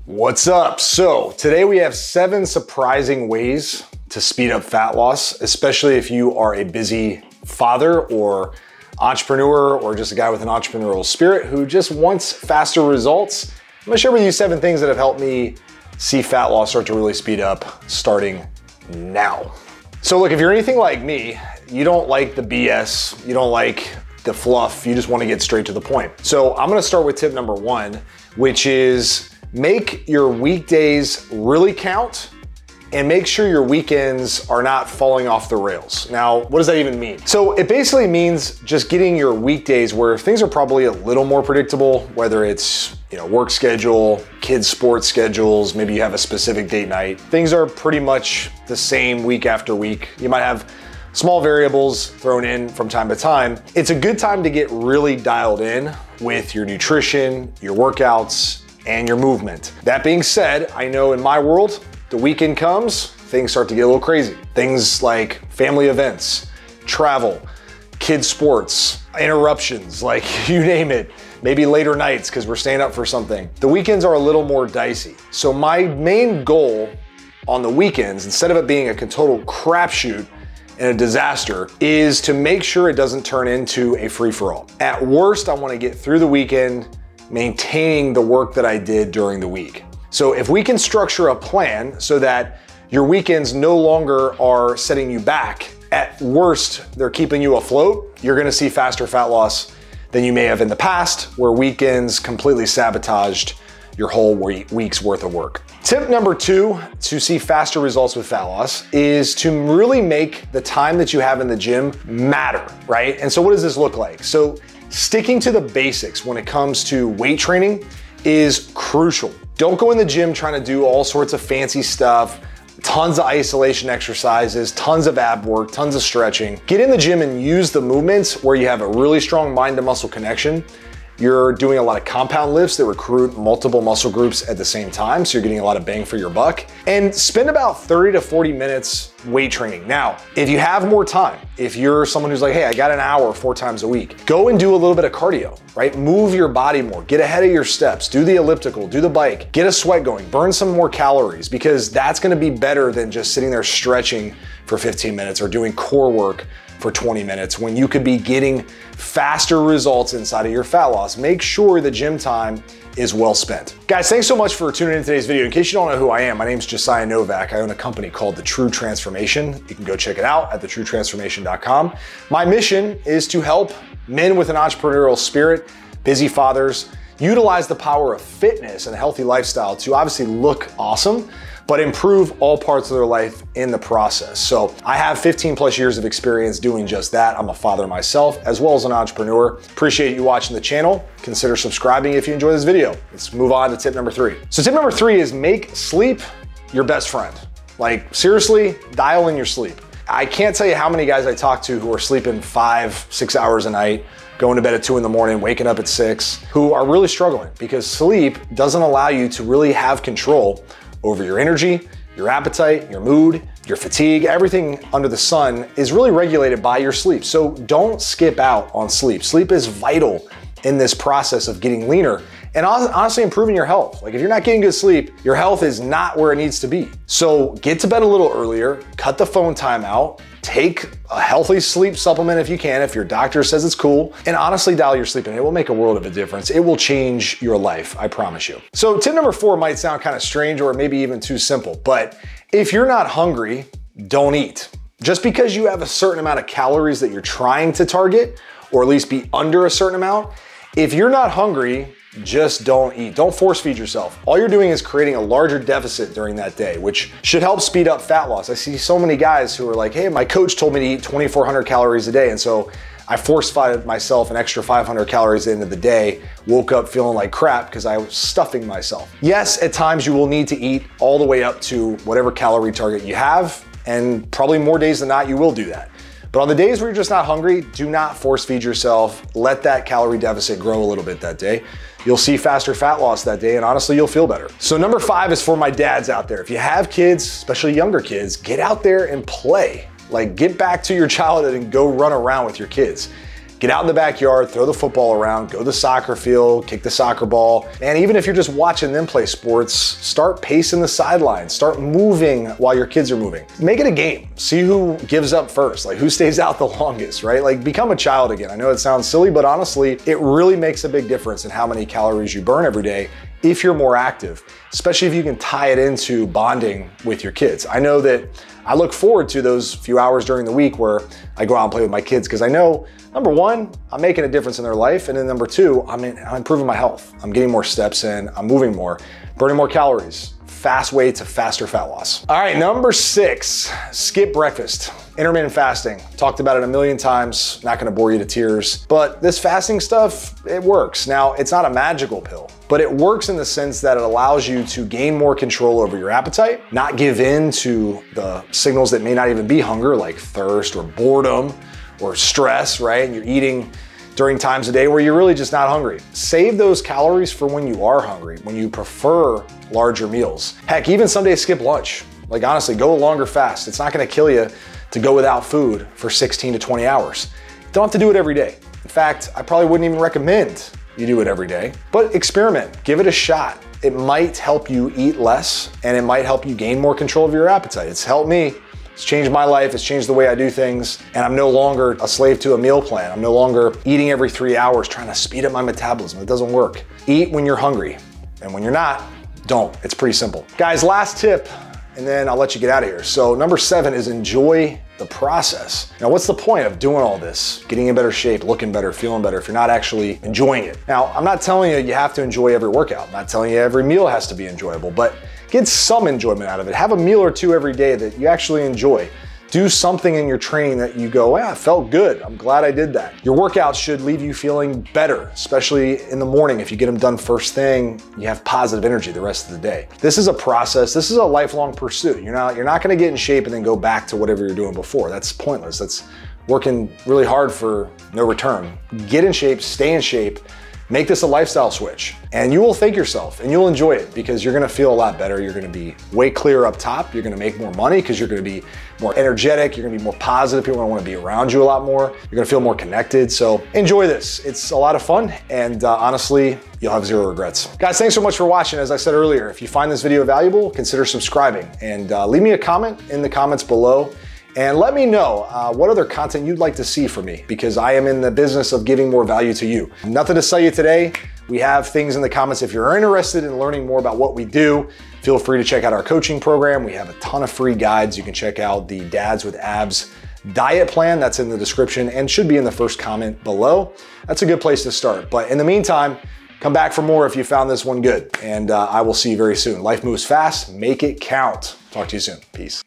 What's up? So today we have 7 surprising ways to speed up fat loss, especially if you are a busy father or entrepreneur or just a guy with an entrepreneurial spirit who just wants faster results. I'm gonna share with you 7 things that have helped me see fat loss start to really speed up starting now. So look, if you're anything like me, you don't like the BS, you don't like the fluff, you just wanna get straight to the point. So I'm gonna start with tip number 1, which is make your weekdays really count and make sure your weekends are not falling off the rails. Now, what does that even mean? So it basically means just getting your weekdays where things are probably a little more predictable, whether it's work schedule, kids' sports schedules, maybe you have a specific date night. Things are pretty much the same week after week. You might have small variables thrown in from time to time. It's a good time to get really dialed in with your nutrition, your workouts, and your movement. That being said, I know in my world, the weekend comes, things start to get a little crazy. Things like family events, travel, kids sports, interruptions, like you name it. Maybe later nights because we're staying up for something. The weekends are a little more dicey. So my main goal on the weekends, instead of it being a total crapshoot and a disaster, is to make sure it doesn't turn into a free-for-all. At worst, I wanna get through the weekend maintaining the work that I did during the week. So if we can structure a plan so that your weekends no longer are setting you back, at worst, they're keeping you afloat, you're gonna see faster fat loss than you may have in the past, where weekends completely sabotaged your whole week's worth of work. Tip number 2 to see faster results with fat loss is to really make the time that you have in the gym matter, right? And so what does this look like? So sticking to the basics when it comes to weight training is crucial. Don't go in the gym trying to do all sorts of fancy stuff, tons of isolation exercises, tons of ab work, tons of stretching. Get in the gym and use the movements where you have a really strong mind to muscle connection. You're doing a lot of compound lifts that recruit multiple muscle groups at the same time, so you're getting a lot of bang for your buck. And spend about 30 to 40 minutes weight training. Now, if you have more time, if you're someone who's like, hey, I got an hour 4 times a week, go and do a little bit of cardio, right? Move your body more, get ahead of your steps, do the elliptical, do the bike, get a sweat going, burn some more calories, because that's gonna be better than just sitting there stretching for 15 minutes or doing core work for 20 minutes when you could be getting faster results inside of your fat loss. Make sure the gym time is well spent. Guys, thanks so much for tuning in today's video. In case you don't know who I am, my name is Josiah Novak. I own a company called The True Transformation. You can go check it out at thetruetransformation.com. My mission is to help men with an entrepreneurial spirit, busy fathers, utilize the power of fitness and a healthy lifestyle to obviously look awesome, but improve all parts of their life in the process. So I have 15 plus years of experience doing just that. I'm a father myself, as well as an entrepreneur. Appreciate you watching the channel. Consider subscribing if you enjoy this video. Let's move on to tip number 3. So tip number 3 is make sleep your best friend. Like seriously, dial in your sleep. I can't tell you how many guys I talk to who are sleeping 5-6 hours a night, going to bed at 2 in the morning, waking up at 6, who are really struggling because sleep doesn't allow you to really have control over your energy, your appetite, your mood, your fatigue. Everything under the sun is really regulated by your sleep. So don't skip out on sleep. Sleep is vital in this process of getting leaner and honestly improving your health. Like if you're not getting good sleep, your health is not where it needs to be. So get to bed a little earlier, cut the phone time out, take a healthy sleep supplement if you can, if your doctor says it's cool, and honestly dial your sleep in. It will make a world of a difference. It will change your life, I promise you. So tip number 4 might sound kind of strange or maybe even too simple, but if you're not hungry, don't eat. Just because you have a certain amount of calories that you're trying to target, or at least be under a certain amount, if you're not hungry, just don't eat. Don't force feed yourself. All you're doing is creating a larger deficit during that day, which should help speed up fat loss. I see so many guys who are like, hey, my coach told me to eat 2,400 calories a day. And so I force-fed myself an extra 500 calories into the day, woke up feeling like crap because I was stuffing myself. Yes, at times you will need to eat all the way up to whatever calorie target you have. And probably more days than not, you will do that. But on the days where you're just not hungry, do not force feed yourself. Let that calorie deficit grow a little bit that day. You'll see faster fat loss that day, and honestly, you'll feel better. So number 5 is for my dads out there. If you have kids, especially younger kids, get out there and play. Like get back to your childhood and go run around with your kids. Get out in the backyard, throw the football around, go to the soccer field, kick the soccer ball. And even if you're just watching them play sports, start pacing the sidelines, start moving while your kids are moving. Make it a game. See who gives up first, like who stays out the longest, right? Like become a child again. I know it sounds silly, but honestly, it really makes a big difference in how many calories you burn every day if you're more active, especially if you can tie it into bonding with your kids. I know that I look forward to those few hours during the week where I go out and play with my kids because I know, number one, I'm making a difference in their life, and then number two, I'm improving my health. I'm getting more steps in, I'm moving more, burning more calories. Fast way to faster fat loss. All right, number 6, skip breakfast. Intermittent fasting. Talked about it a million times, not gonna bore you to tears, but this fasting stuff, it works. Now, it's not a magical pill, but it works in the sense that it allows you to gain more control over your appetite, not give in to the signals that may not even be hunger, like thirst or boredom or stress, right? And you're eating during times of day where you're really just not hungry. Save those calories for when you are hungry, when you prefer larger meals. Heck, even some days skip lunch. Like honestly, go a longer fast. It's not gonna kill you to go without food for 16 to 20 hours. You don't have to do it every day. In fact, I probably wouldn't even recommend you do it every day, but experiment, give it a shot. It might help you eat less and it might help you gain more control of your appetite. It's helped me. It's changed my life, it's changed the way I do things, and I'm no longer a slave to a meal plan. I'm no longer eating every 3 hours trying to speed up my metabolism. It doesn't work. Eat when you're hungry, and when you're not, don't. It's pretty simple. Guys, last tip, and then I'll let you get out of here. So number 7 is enjoy the process. Now, what's the point of doing all this, getting in better shape, looking better, feeling better, if you're not actually enjoying it? Now, I'm not telling you you have to enjoy every workout. I'm not telling you every meal has to be enjoyable, but get some enjoyment out of it. Have a meal or two every day that you actually enjoy. Do something in your training that you go, yeah, it felt good. I'm glad I did that. Your workouts should leave you feeling better, especially in the morning. If you get them done first thing, you have positive energy the rest of the day. This is a process. This is a lifelong pursuit. You're not gonna get in shape and then go back to whatever you're doing before. That's pointless. That's working really hard for no return. Get in shape, stay in shape, make this a lifestyle switch, and you will thank yourself and you'll enjoy it because you're gonna feel a lot better. You're gonna be way clearer up top. You're gonna make more money because you're gonna be more energetic. You're gonna be more positive. People are gonna wanna be around you a lot more. You're gonna feel more connected. So enjoy this. It's a lot of fun, and honestly, you'll have zero regrets. Guys, thanks so much for watching. As I said earlier, if you find this video valuable, consider subscribing and leave me a comment in the comments below. And let me know what other content you'd like to see from me, because I am in the business of giving more value to you. Nothing to sell you today. We have things in the comments. If you're interested in learning more about what we do, feel free to check out our coaching program. We have a ton of free guides. You can check out the Dads with Abs diet plan. That's in the description and should be in the first comment below. That's a good place to start. But in the meantime, come back for more if you found this one good. And I will see you very soon. Life moves fast. Make it count. Talk to you soon. Peace.